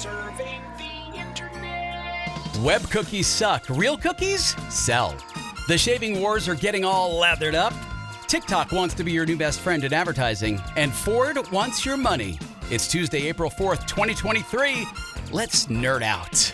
Serving the internet. Web cookies suck. Real cookies sell. The shaving wars are getting all lathered up. TikTok wants to be your new best friend in advertising. And Ford wants your money. It's Tuesday, April 4th, 2023. Let's nerd out.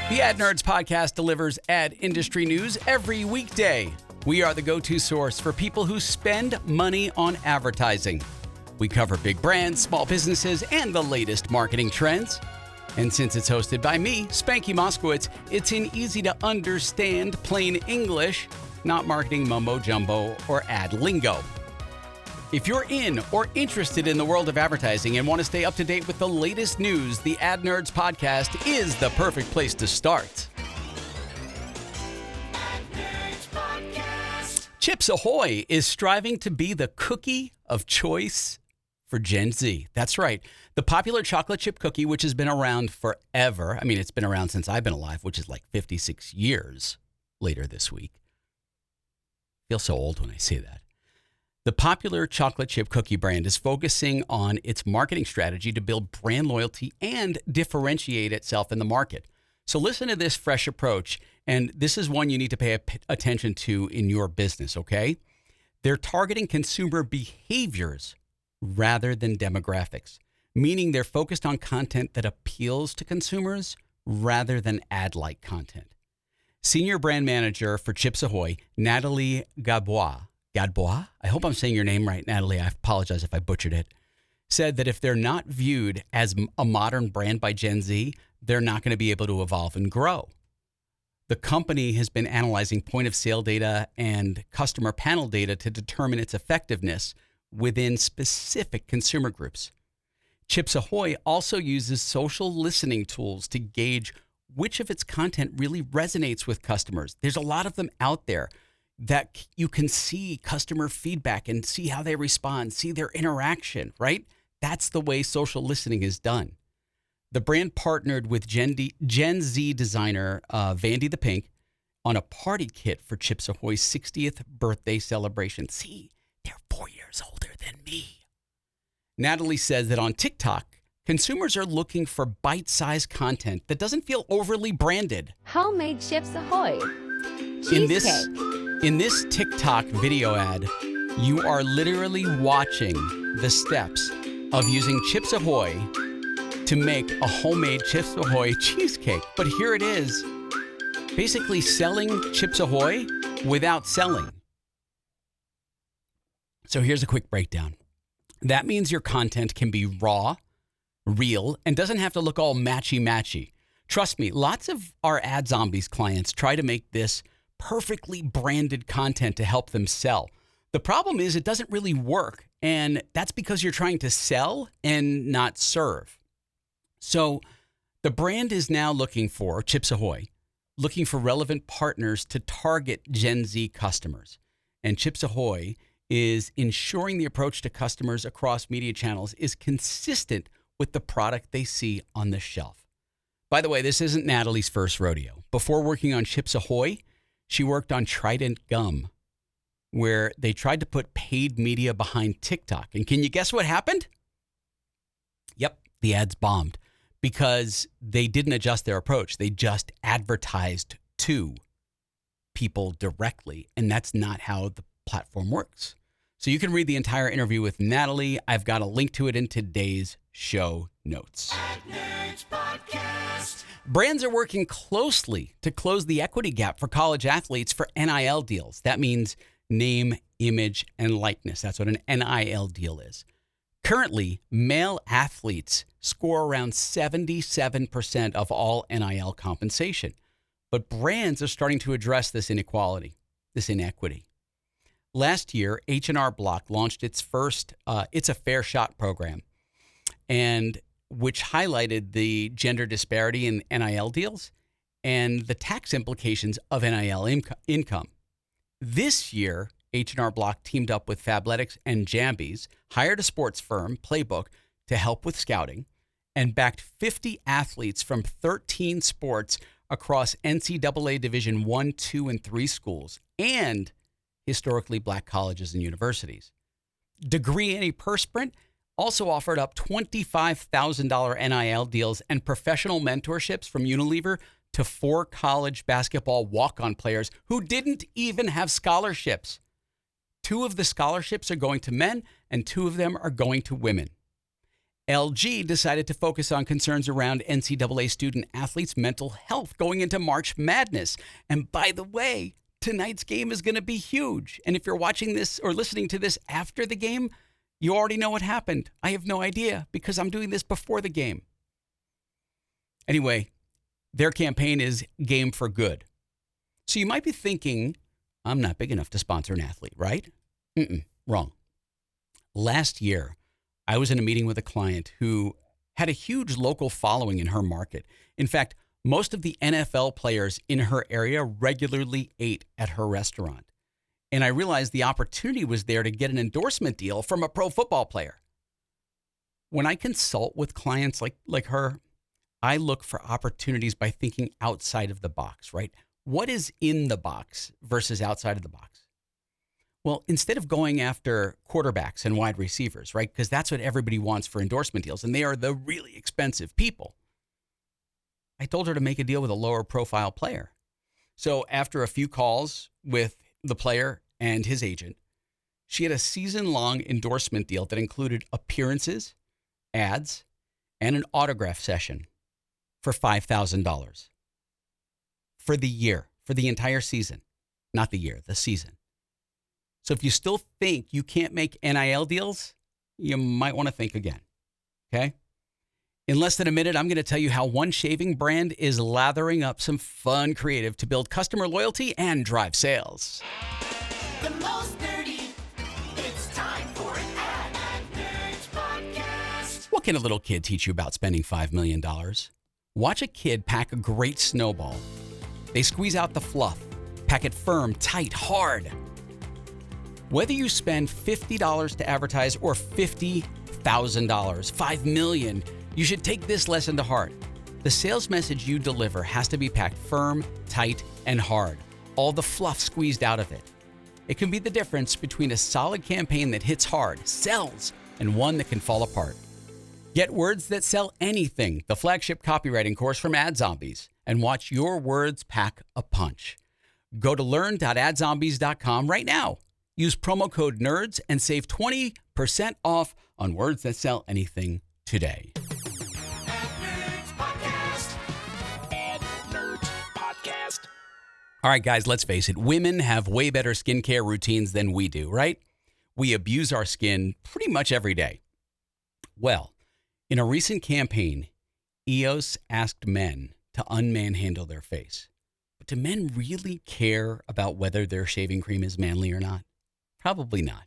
The Ad Nerds Podcast delivers ad industry news every weekday. We are the go-to source for people who spend money on advertising. We cover big brands, small businesses, and the latest marketing trends. And since it's hosted by me, Spanky Moskowitz, it's in easy-to-understand plain English, not marketing mumbo-jumbo or ad lingo. If you're in or interested in the world of advertising and want to stay up to date with the latest news, the Ad Nerds Podcast is the perfect place to start. Ad Nerds Podcast. Chips Ahoy is striving to be the cookie of choice for Gen Z. That's right. The popular chocolate chip cookie, which has been around forever. I mean, it's been around since I've been alive, which is like 56 years later this week. I feel so old when I say that. The popular chocolate chip cookie brand is focusing on its marketing strategy to build brand loyalty and differentiate itself in the market. So listen to this fresh approach, and this is one you need to pay attention to in your business, okay? They're targeting consumer behaviors rather than demographics, meaning they're focused on content that appeals to consumers rather than ad-like content. Senior brand manager for Chips Ahoy, Natalie Gadbois, I hope I'm saying your name right, Natalie. I apologize if I butchered it. Said that if they're not viewed as a modern brand by Gen Z, they're not going to be able to evolve and grow. The company has been analyzing point of sale data and customer panel data to determine its effectiveness within specific consumer groups. Chips Ahoy also uses social listening tools to gauge which of its content really resonates with customers. There's a lot of them out there that you can see customer feedback and see how they respond, see their interaction, right? That's the way social listening is done. The brand partnered with Gen Z designer Vandy the Pink on a party kit for Chips Ahoy's 60th birthday celebration. See, they're 4 years older than me. Natalie says that on TikTok, consumers are looking for bite-sized content that doesn't feel overly branded. Homemade Chips Ahoy. Cheesecake. In this TikTok video ad, you are literally watching the steps of using Chips Ahoy to make a homemade Chips Ahoy cheesecake. But here it is, basically selling Chips Ahoy without selling. So here's a quick breakdown. That means your content can be raw, real, and doesn't have to look all matchy-matchy. Trust me, lots of our Ad Zombies clients try to make this perfectly branded content to help them sell. The problem is it doesn't really work, and that's because you're trying to sell and not serve. So the brand is now looking for, Chips Ahoy, looking for relevant partners to target Gen Z customers. And Chips Ahoy is ensuring the approach to customers across media channels is consistent with the product they see on the shelf. By the way, this isn't Natalie's first rodeo. Before working on Chips Ahoy, she worked on Trident Gum, where they tried to put paid media behind TikTok. And can you guess what happened? Yep, the ads bombed because they didn't adjust their approach. They just advertised to people directly, and that's not how the platform works. So you can read the entire interview with Natalie. I've got a link to it in today's show notes. Ad Nerds Podcast. Brands are working closely to close the equity gap for college athletes for NIL deals. That means name, image, and likeness. That's what an NIL deal is. Currently, male athletes score around 77% of all NIL compensation. But brands are starting to address this inequality, this inequity. Last year, H&R Block launched its first It's a Fair Shot program, and which highlighted the gender disparity in NIL deals and the tax implications of NIL income. This year, H&R Block teamed up with Fabletics and Jambies, hired a sports firm, Playbook, to help with scouting, and backed 50 athletes from 13 sports across NCAA Division I, II, and III schools and historically black colleges and universities. degree antiperspirant also offered up $25,000 NIL deals and professional mentorships from Unilever to 4 college basketball walk-on players who didn't even have scholarships. 2 of the scholarships are going to men, and 2 of them are going to women. LG decided to focus on concerns around NCAA student athletes' mental health going into March Madness. And by the way, tonight's game is going to be huge. And if you're watching this or listening to this after the game, you already know what happened. I have no idea because I'm doing this before the game. Anyway, their campaign is Game for Good. So you might be thinking, I'm not big enough to sponsor an athlete, right? Wrong. Last year, I was in a meeting with a client who had a huge local following in her market. In fact, most of the NFL players in her area regularly ate at her restaurant. And I realized the opportunity was there to get an endorsement deal from a pro football player. When I consult with clients like her, I look for opportunities by thinking outside of the box, right? What is in the box versus outside of the box? Well, instead of going after quarterbacks and wide receivers, right? Because that's what everybody wants for endorsement deals, and they are the really expensive people. I told her to make a deal with a lower profile player. So after a few calls with the player and his agent, she had a season-long endorsement deal that included appearances, ads, and an autograph session for $5,000 for the year, for the entire season. Not the year, the season. So if you still think you can't make NIL deals, you might want to think again, okay? In less than a minute, I'm going to tell you how one shaving brand is lathering up some fun creative to build customer loyalty and drive sales. The most nerdy. It's time for an Ad Nerds podcast. What can a little kid teach you about spending $5 million? Watch a kid pack a great snowball. They squeeze out the fluff, pack it firm, tight, hard. Whether you spend $50 to advertise or $50,000, $5 million, you should take this lesson to heart. The sales message you deliver has to be packed firm, tight, and hard. All the fluff squeezed out of it. It can be the difference between a solid campaign that hits hard, sells, and one that can fall apart. Get Words That Sell Anything, the flagship copywriting course from AdZombies, and watch your words pack a punch. Go to learn.adzombies.com right now. Use promo code NERDS and save 20% off on Words That Sell Anything today. Ad Nerds Podcast. Ad Nerds Podcast. All right, guys, let's face it. Women have way better skincare routines than we do, right? We abuse our skin pretty much every day. Well, in a recent campaign, EOS asked men to unmanhandle their face. But do men really care about whether their shaving cream is manly or not? Probably not.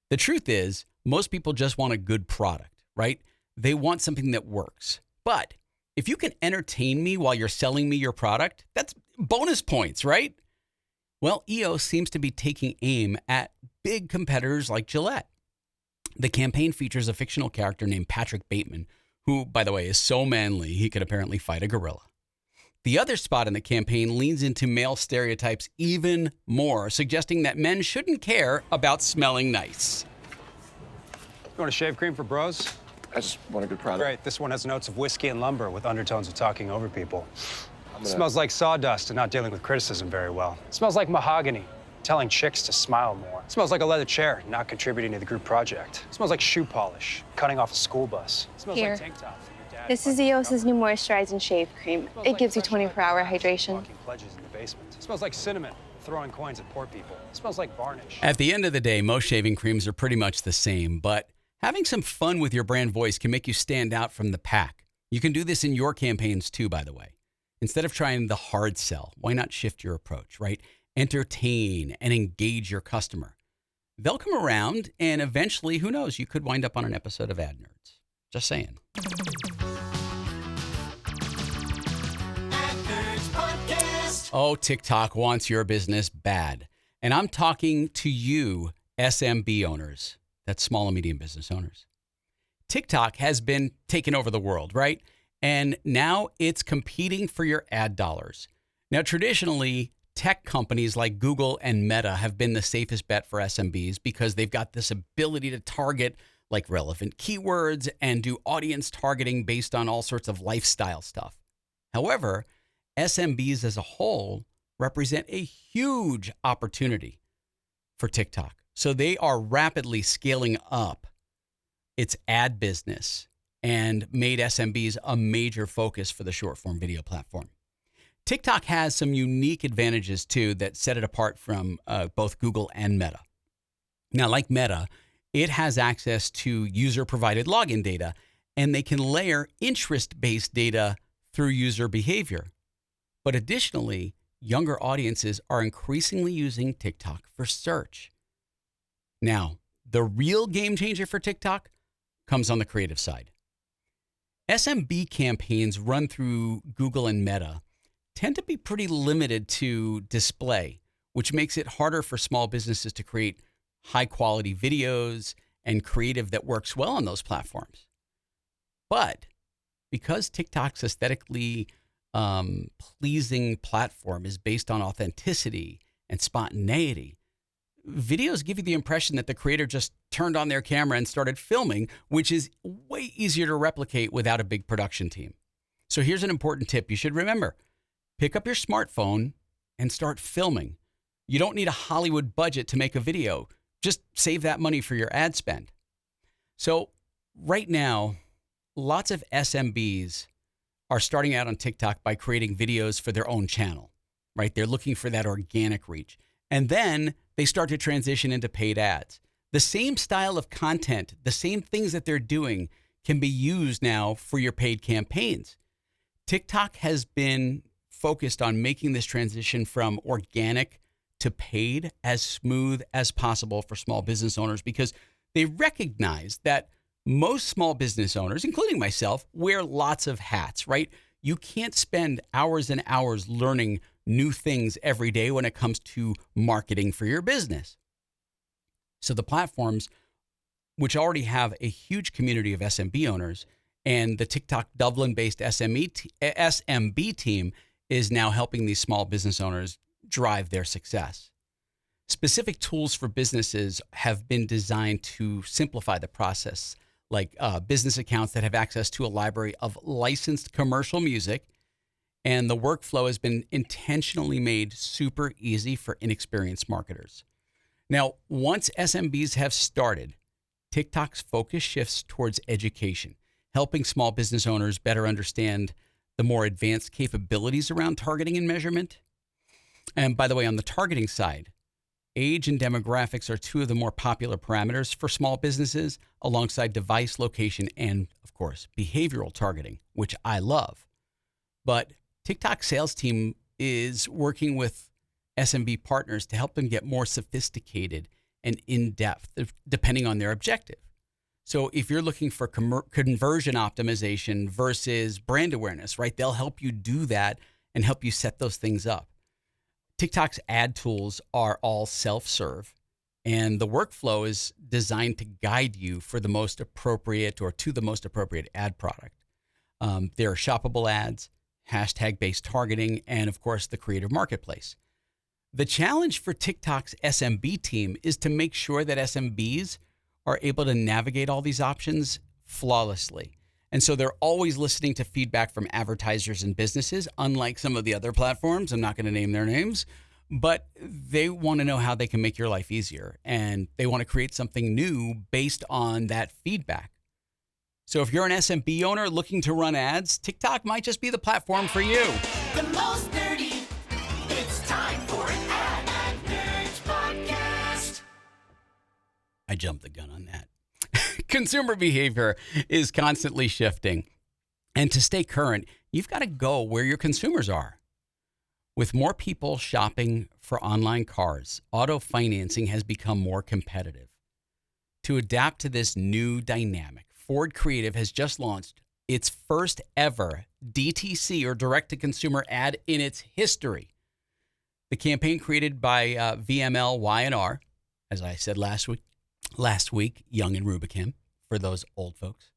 The truth is, most people just want a good product, right? They want something that works. But if you can entertain me while you're selling me your product, that's bonus points, right? Well, EOS seems to be taking aim at big competitors like Gillette. The campaign features a fictional character named Patrick Bateman, who, by the way, is so manly he could apparently fight a gorilla. The other spot in the campaign leans into male stereotypes even more, suggesting that men shouldn't care about smelling nice. You want a shave cream for bros? I just want a good product. Great. This one has notes of whiskey and lumber with undertones of talking over people. It smells like sawdust and not dealing with criticism very well. It smells like mahogany, telling chicks to smile more. It smells like a leather chair, not contributing to the group project. It smells like shoe polish, cutting off a school bus. It smells Here. like tank tops. that your dad This is bought you EOS's new moisturizing shave cream. smells It like gives you fresh 24-hour cut hydration. walking pledges in the basement. It smells like cinnamon, throwing coins at poor people. It smells like varnish. At the end of the day, most shaving creams are pretty much the same, but having some fun with your brand voice can make you stand out from the pack. You can do this in your campaigns too, by the way. Instead of trying the hard sell, why not shift your approach, right? Entertain and engage your customer. They'll come around, and eventually, who knows, you could wind up on an episode of Ad Nerds. Just saying. Ad Nerds Podcast. Oh, TikTok wants your business bad. And I'm talking to you, SMB owners. That's small and medium business owners. TikTok has been taking over the world, right? And now it's competing for your ad dollars. Now, traditionally, tech companies like Google and Meta have been the safest bet for SMBs because they've got this ability to target like relevant keywords and do audience targeting based on all sorts of lifestyle stuff. However, SMBs as a whole represent a huge opportunity for TikTok. So they are rapidly scaling up its ad business and made SMBs a major focus for the short form video platform. TikTok has some unique advantages too that set it apart from both Google and Meta. Now, like Meta, it has access to user-provided login data, and they can layer interest-based data through user behavior. But additionally, younger audiences are increasingly using TikTok for search. Now, the real game changer for TikTok comes on the creative side. SMB campaigns run through Google and Meta tend to be pretty limited to display, which makes it harder for small businesses to create high-quality videos and creative that works well on those platforms. But because TikTok's aesthetically pleasing platform is based on authenticity and spontaneity, videos give you the impression that the creator just turned on their camera and started filming, which is way easier to replicate without a big production team. So here's an important tip you should remember. Pick up your smartphone and start filming. You don't need a Hollywood budget to make a video. Just save that money for your ad spend. So right now, lots of SMBs are starting out on TikTok by creating videos for their own channel, right? They're looking for that organic reach. And then they start to transition into paid ads. The same style of content, the same things that they're doing can be used now for your paid campaigns. TikTok has been focused on making this transition from organic to paid as smooth as possible for small business owners because they recognize that most small business owners, including myself, wear lots of hats, right? You can't spend hours and hours learning new things every day when it comes to marketing for your business. So the platforms, which already have a huge community of SMB owners, and the TikTok Dublin-based SMB team is now helping these small business owners drive their success. Specific tools for businesses have been designed to simplify the process, like business accounts that have access to a library of licensed commercial music, and the workflow has been intentionally made super easy for inexperienced marketers. Now, once SMBs have started, TikTok's focus shifts towards education, helping small business owners better understand the more advanced capabilities around targeting and measurement. And by the way, on the targeting side, age and demographics are two of the more popular parameters for small businesses, alongside device location and, of course, behavioral targeting, which I love. But TikTok's sales team is working with SMB partners to help them get more sophisticated and in-depth, depending on their objective. So if you're looking for conversion optimization versus brand awareness, right, they'll help you do that and help you set those things up. TikTok's ad tools are all self-serve, and the workflow is designed to guide you for the most appropriate or to the most appropriate ad product. There are shoppable ads, hashtag-based targeting, and of course, the creative marketplace. The challenge for TikTok's SMB team is to make sure that SMBs are able to navigate all these options flawlessly. And so they're always listening to feedback from advertisers and businesses, unlike some of the other platforms. I'm not going to name their names, but they want to know how they can make your life easier. And they want to create something new based on that feedback. So if you're an SMB owner looking to run ads, TikTok might just be the platform for you. The most nerdy. It's time for an Ad Nerds podcast. I jumped the gun on that. Consumer behavior is constantly shifting. And to stay current, you've got to go where your consumers are. With more people shopping for online cars, auto financing has become more competitive. To adapt to this new dynamic, Ford Creative has just launched its first ever DTC or direct-to-consumer ad in its history. The campaign created by VML Y&R, as I said last week, Young and Rubicam for those old folks,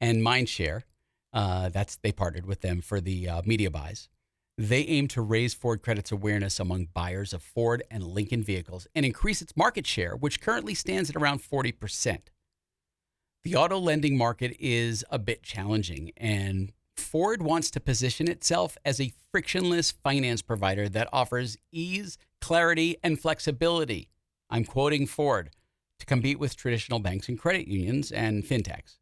and Mindshare, they partnered with them for the media buys. They aim to raise Ford Credit's awareness among buyers of Ford and Lincoln vehicles and increase its market share, which currently stands at around 40%. The auto lending market is a bit challenging, and Ford wants to position itself as a frictionless finance provider that offers ease, clarity, and flexibility. I'm quoting Ford, to compete with traditional banks and credit unions and fintechs.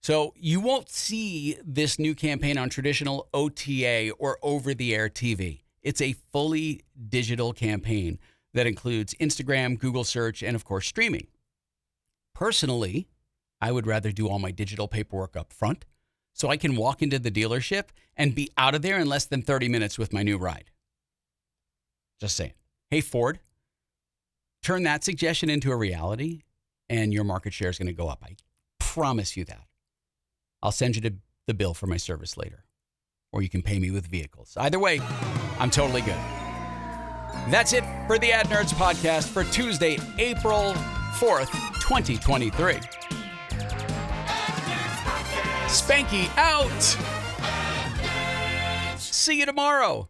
So you won't see this new campaign on traditional OTA or over-the-air TV. It's a fully digital campaign that includes Instagram, Google search, and of course, streaming. Personally, I would rather do all my digital paperwork up front so I can walk into the dealership and be out of there in less than 30 minutes with my new ride. Just saying. Hey, Ford, turn that suggestion into a reality and your market share is going to go up. I promise you that. I'll send you the bill for my service later, or you can pay me with vehicles. Either way, I'm totally good. That's it for the Ad Nerds podcast for Tuesday, April 4th, 2023. Spanky out. See you tomorrow.